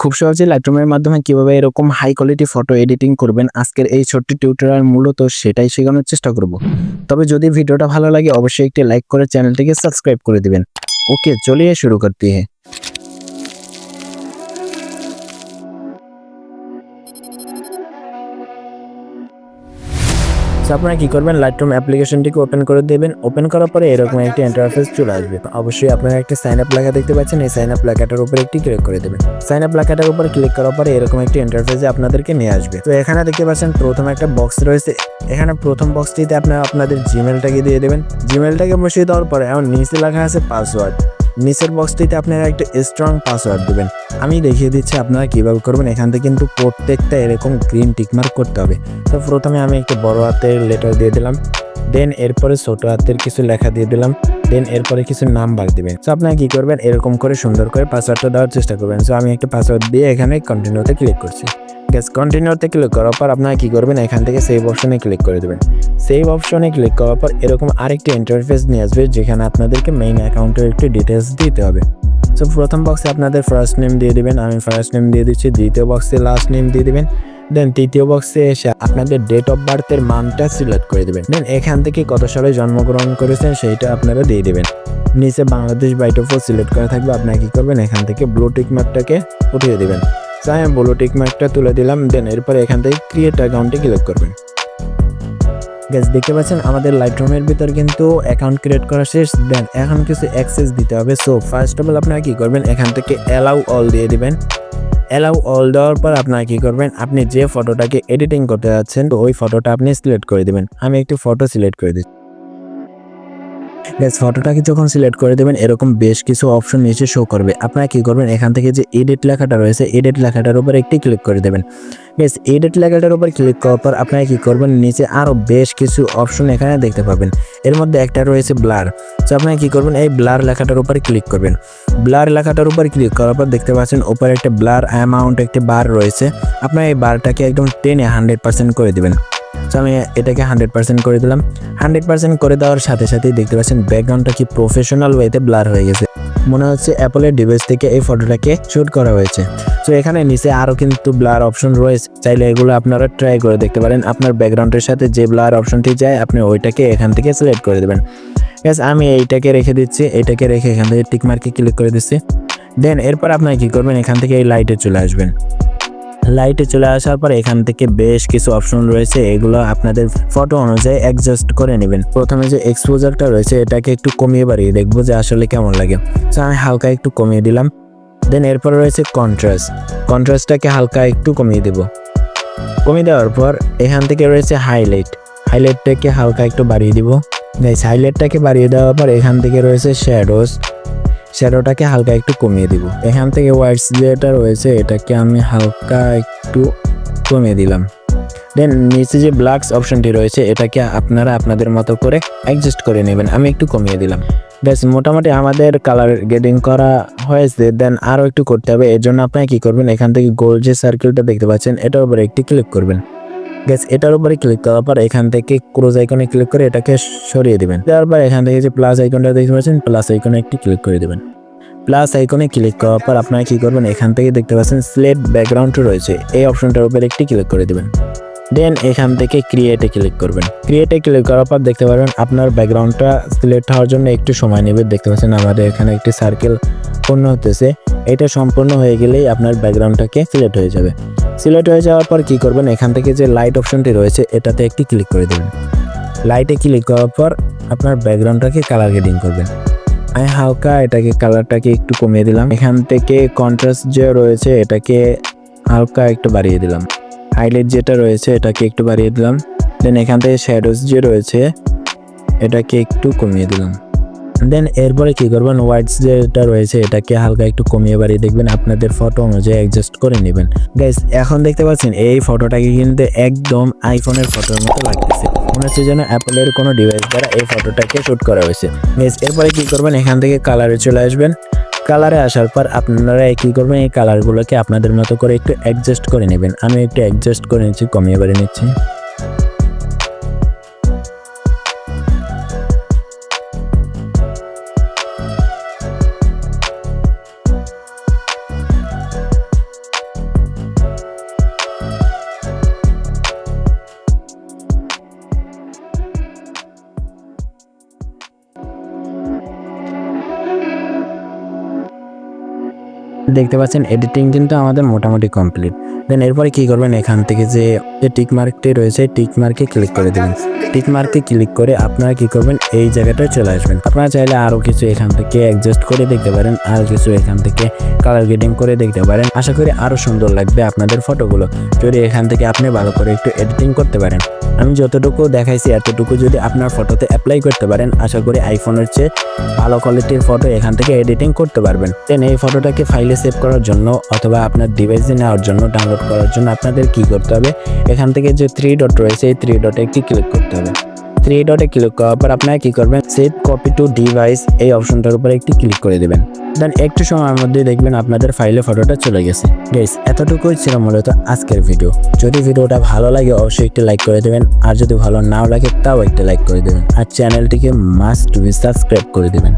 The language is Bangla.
খুব সহজে লাইটরুমের মাধ্যমে কিভাবে এরকম হাই কোয়ালিটি ফটো এডিটিং করবেন আজকের এই ছোট্ট টিউটোরিয়াল মূলত সেটাই শেখানোর চেষ্টা করব। তবে যদি ভিডিওটা ভালো লাগে অবশ্যই একটি লাইক করে চ্যানেলটিকে সাবস্ক্রাইব করে দিবেন। ওকে চলিए शुरू करते हैं। আপনারা কি করবেন, লাইটরুম অ্যাপ্লিকেশনটিকে ওপেন করে দেবেন। ওপেন করার পরে এরকম একটি ইন্টারফেস চলে আসবে। অবশ্যই আপনারা একটা সাইন আপ লেখা দেখতে পাচ্ছেন, এই সাইন আপ লেখাটার উপর একটি ক্লিক করে দেবেন। সাইন আপ লেখাটার উপর ক্লিক করার পরে এরকম একটি ইন্টারফেসে আপনাদেরকে নিয়ে আসবে। তো এখানে দেখতে পাচ্ছেন প্রথম একটা বক্স রয়েছে। এখানে প্রথম বক্সটিতে আপনারা আপনাদের জিমেলটাকে দিয়ে দেবেন। জিমেলটাকে বসিয়ে দেওয়ার পরে এখন নিচে লেখা আছে পাসওয়ার্ড। নিচের বক্সটিতে আপনারা একটা স্ট্রং পাসওয়ার্ড দেবেন। আমি দেখিয়ে দিচ্ছি আপনারা কিভাবে করবেন। এখান থেকে কিন্তু প্রত্যেকটা এরকম গ্রিন টিকমার্ক করতে হবে। তো প্রথমে আমি একটা বড় হাতের লেটার দিয়ে দিলাম, দেন এরপরে ছোট হাতের কিছু লেখা দিয়ে দিলাম, দেন এরপরে কিছু নাম্বার দিবেন। তো আপনারা কি করবেন, এরকম করে সুন্দর করে পাসওয়ার্ডটা দেওয়ার চেষ্টা করবেন। তো আমি একটা পাসওয়ার্ড দিয়ে এখানে কন্টিনিউতে ক্লিক করছি। কন্টিনিউতে ক্লিক করার পর আপনারা কি করবেন, এখান থেকে সেভ অপশনে ক্লিক করে দেবেন। সেভ অপশনে ক্লিক করার পর এরকম আরেকটি ইন্টারফেস নিয়ে আসবে, যেখানে আপনাদেরকে মেইন অ্যাকাউন্টের একটি ডিটেলস দিতে হবে। সো প্রথম বক্সে আপনাদের ফার্স্ট নেম দিয়ে দিবেন, আমি ফার্স্ট নেম দিয়ে দিচ্ছি। দ্বিতীয় বক্সে লাস্ট নেম দিয়ে দিবেন। দেন তৃতীয় বক্সে এসে আপনাদের ডেট অফ বার্থের মানটা সিলেক্ট করে দেবেন। দেন এখান থেকে কত সালে জন্মগ্রহণ করেছেন সেইটা আপনারা দিয়ে দেবেন। নিচে বাংলাদেশ বাই ডিফল্ট সিলেক্ট করা থাকবে। আপনারা কি করবেন, এখান থেকে ব্লু টিক মার্কটাকে উঠিয়ে দেবেন। আমি ব্লু টিক মার্কটা তুলে দিলাম। দেন এরপরে এখান থেকে ক্রিয়েট অ্যাকাউন্টে ক্লিক করবেন। দেখতে পাচ্ছেন আমাদের লাইটরুমের ভিতর কিন্তু অ্যাকাউন্ট ক্রিয়েট করা শেষ। দেন এখন কিছু অ্যাক্সেস দিতে হবে। সো ফার্স্ট অফ অল আপনারা কি করবেন, এখান থেকে অ্যালাউ অল দিয়ে দিবেন। অ্যালাউ অল দেওয়ার পর আপনারা কি করবেন, আপনি যে ফটোটাকে এডিটিং করতে যাচ্ছেন তো ওই ফটোটা আপনি সিলেক্ট করে দিবেন। আমি একটি ফটো সিলেক্ট করে দিচ্ছি। ফটোটাকে যখন সিলেক্ট করে দেবেন এরকম বেশ কিছু অপশন নিচে শো করবে। আপনারা কি করবেন, এখান থেকে যে এডিট লেখাটা রয়েছে এডিট লেখাটার উপর একটি ক্লিক করে দেবেন। এডিট লেখাটার উপর ক্লিক করার পর আপনারা কি করবেন, নিচে আরও বেশ কিছু অপশন এখানে দেখতে পাবেন। এর মধ্যে একটা রয়েছে ব্লার। তো আপনারা কি করবেন, এই ব্লার লেখাটার উপর ক্লিক করবেন। ব্লার লেখাটার উপর ক্লিক করার পর দেখতে পাচ্ছেন উপরে একটা ব্লার অ্যামাউন্ট একটি বার রয়েছে। আপনারা এই বারটাকে একদম টেনে 100% করে দেবেন। তো আমি এটাকে 100% করে দিলাম। 100% করে দেওয়ার সাথে সাথেই দেখতে পাচ্ছেন ব্যাকগ্রাউন্ডটা কি প্রফেশনাল ওয়েতে ব্লার হয়ে গেছে। মনে হচ্ছে অ্যাপলের ডিভাইস থেকে এই ফটোটাকে শুট করা হয়েছে। তো এখানে নিচে আরও কিন্তু ব্লার অপশন রয়েছে, চাইলে এগুলো আপনারা ট্রাই করে দেখতে পারেন। আপনার ব্যাকগ্রাউন্ডের সাথে যে ব্লার অপশনটি যায় আপনি ওইটাকে এখান থেকে সিলেক্ট করে দেবেন। আমি এইটাকে রেখে দিচ্ছি। এইটাকে রেখে এখান থেকে টিক মার্কে ক্লিক করে দিচ্ছি। দেন এরপর আপনারা কী করবেন, এখান থেকে এই লাইটে চলে আসবেন। লাইটে চলে আসার পর এখান থেকে বেশ কিছু অপশন রয়েছে, এগুলো আপনাদের ফটো অনুযায়ী অ্যাডজাস্ট করে নেবেন। প্রথমে যে এক্সপোজারটা রয়েছে এটাকে একটু কমিয়ে বাড়িয়ে দেখবো যে আসলে কেমন লাগে। তো আমি হালকা একটু কমিয়ে দিলাম। দেন এরপর রয়েছে কন্ট্রাস্টটাকে হালকা একটু কমিয়ে দেব। কমিয়ে দেওয়ার পর এখান থেকে রয়েছে হাইলাইটটাকে হালকা একটু বাড়িয়ে দিব। হাইলাইটটাকে বাড়িয়ে দেওয়ার পর এখান থেকে রয়েছে শ্যাডোটাকে হালকা একটু কমিয়ে দিব। এখান থেকে হোয়াইটস যেটা রয়েছে এটাকে আমি হালকা একটু কমিয়ে দিলাম। দেন নিচে যে ব্ল্যাকস অপশনটি রয়েছে এটাকে আপনারা আপনাদের মতো করে অ্যাডজাস্ট করে নেবেন। আমি একটু কমিয়ে দিলাম। মোটামুটি আমাদের কালার গ্রেডিং করা হয়েছে। দেন আরও একটু করতে হবে। এর জন্য আপনারা কী করবেন, এখান থেকে গোল যে সার্কেলটা দেখতে পাচ্ছেন এটার উপরে একটি ক্লিক করবেন। এটার উপরে ক্লিক করার পর এখান থেকে ক্রস আইকনে ক্লিক করে এটাকে সরিয়ে দেবেন। তারপর এখান থেকে যে প্লাস আইকনটা দেখতে পাচ্ছেন প্লাস আইকনে একটি ক্লিক করে দেবেন। প্লাস আইকনে ক্লিক করার পর আপনারা কি করবেন, এখান থেকে দেখতে পাচ্ছেন স্লেট ব্যাকগ্রাউন্ড রয়েছে, এই অপশনটার উপরে একটি ক্লিক করে দেবেন। দেন এখান থেকে ক্রিয়েটে ক্লিক করবেন। ক্রিয়েটে ক্লিক করার পর দেখতে পারবেন আপনার ব্যাকগ্রাউন্ডটা সিলেক্ট হওয়ার জন্য একটু সময় নেবে। দেখতে পাচ্ছেন আমাদের এখানে একটি সার্কেল পূর্ণ হতেছে। এটা সম্পূর্ণ হয়ে গেলেই আপনার ব্যাকগ্রাউন্ডটাকে সিলেক্ট হয়ে যাবে। সিলেক্ট হয়ে যাওয়ার পর কি করবেন, এখান থেকে যে লাইট অপশনটি রয়েছে এটাতে একটি ক্লিক করে দেবেন। লাইটে ক্লিক করার পর আপনার ব্যাকগ্রাউন্ডটাকে কালার গ্রেডিং করবেন। আমি হালকা এটাকে কালারটাকে একটু কমিয়ে দিলাম। এখান থেকে কন্ট্রাস্ট যে রয়েছে এটাকে হালকা একটু বাড়িয়ে দিলাম। হাইলাইট যেটা রয়েছে এটাকে একটু বাড়িয়ে দিলাম। দেন এখান থেকে শ্যাডোজ যে রয়েছে এটাকে একটু কমিয়ে দিলাম। দেন এরপরে কি করবেন, হোয়াইটস যেটা রয়েছে এটাকে হালকা একটু কমিয়ে বাড়িয়ে দেখবেন, আপনাদের ফটো অনুযায়ী অ্যাডজাস্ট করে নেবেন। গাইস এখন দেখতে পাচ্ছেন এই ফটোটাকে কিন্তু একদম আইফোনের ফটোর মতো লাগতেছে। মনে হচ্ছে যেন অ্যাপলের কোনো ডিভাইস দ্বারা এই ফটোটাকে শ্যুট করা হয়েছে। গাইস এরপরে কি করবেন, এখান থেকে কালারে চলে আসবেন। কালারে আসার পর আপনারা কী করবেন, এই কালারগুলোকে আপনাদের মতো করে একটু অ্যাডজাস্ট করে নেবেন। আমি একটু অ্যাডজাস্ট করে নিচ্ছি, কমিয়ে বাড়িয়ে নিচ্ছি। দেখতে পাচ্ছেন এডিটিং কিন্তু আমাদের মোটামুটি কমপ্লিট। দেন এরপরে কি করবেন, এখান থেকে যে টিক মার্কটি রয়েছে টিক মার্কে ক্লিক করে দেবেন। টিক মার্কে ক্লিক করে আপনারা কি করবেন, এই জায়গাটায় চলে আসবেন। আপনারা চাইলে আরও কিছু এখান থেকে অ্যাডজাস্ট করে দেখতে পারেন, আর কিছু এখান থেকে কালার গ্রেডিং করে দেখতে পারেন। আশা করি আরও সুন্দর লাগবে আপনাদের ফটোগুলো যদি এখান থেকে আপনি ভালো করে একটু এডিটিং করতে পারেন। আমি যতটুকু দেখাইছি এতটুকু যদি আপনার ফটোতে অ্যাপ্লাই করতে পারেন, আশা করি আইফোনের চেয়ে ভালো কোয়ালিটির ফটো এখান থেকে এডিটিং করতে পারবেন। দেন এই ফটোটাকে ফাইলে সেভ করার জন্য অথবা আপনার ডিভাইসে নেওয়ার জন্য, ডাউনলোড করার জন্য আপনাদের কি করতে হবে, এখান থেকে যে 3 ডট রয়েছে এই 3 ডটে একটি ক্লিক করতে হবে। 3 ডটে ক্লিক করার পর আপনারা কি করবেন, সেভ কপি টু ডিভাইস এই অপশনটার উপরে একটি ক্লিক করে দেবেন। দেন একটু সময়ের মধ্যে দেখবেন আপনাদের ফাইলে ফটোটা চলে গেছে। গাইস, এতটুকুই ছিল মূলত আজকের ভিডিও। যদি ভিডিওটা ভালো লাগে অবশ্যই একটি লাইক করে দেবেন, আর যদি ভালো নাও লাগে তাও একটা লাইক করে দেবেন, আর চ্যানেলটিকে মাস্ট বি সাবস্ক্রাইব করে দেবেন।